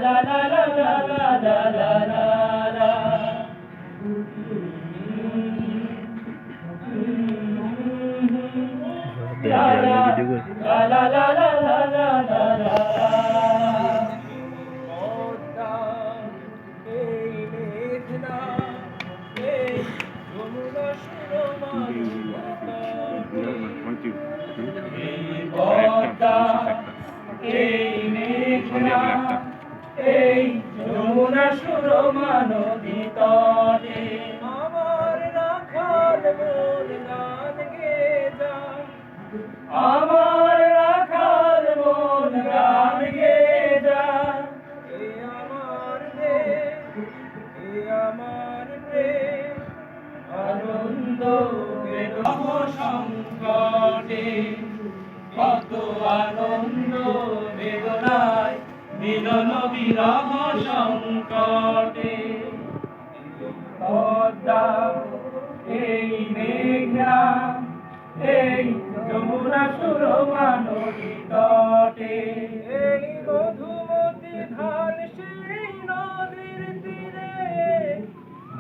লা লা লা লা লা লা লা লা লা। লা লা লা লা লা লা লা লা লা। পদ্মা এই মেঘনা এই যমুনা সুরমা পদ্মা এই মেঘনা এই যমুনা সুরমা নদী তটে আমার রাখাল মন গান গে যা আমার রাখাল মন গান গে যা এ আমার দেশ এ আমার প্রেম আনন্দ বেদম সংকটে কত আনন্দ বেদনায় মিলন বিরহ সংকটে পদ্মা এই মেঘনা এই যমুনা সুরমা নদী তটে এই মধুমতি ধান সেই নদীর তীরে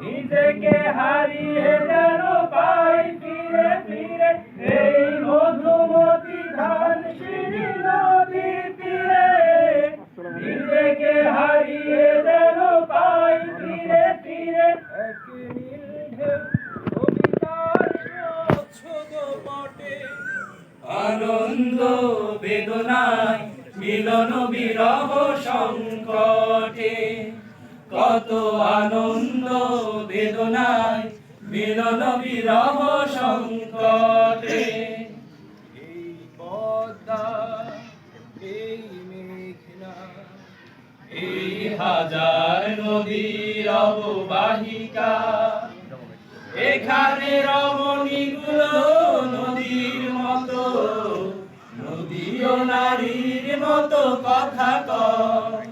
নিজেকে হারিয়ে যেন পাই ফিরে ফিরে এই মধুমতি ধান সেই নদীর তীরে নিজেকে হারিয়ে যেন পাই ফিরে ফিরে এক নীল ঢেউ কবিতার স্বচ্ছদ পটে আনন্দ বেদনায় মিলন বিরহ সংকটে কত আনন্দ বেদনায় মিলন বিরহ সংকটে এই পদ্মা এই মেঘনা এই হাজার নদীর অববাহিকা এখানে রমণীগুলো নদীর মতো নদী ও নারীর মতো কথা কয়।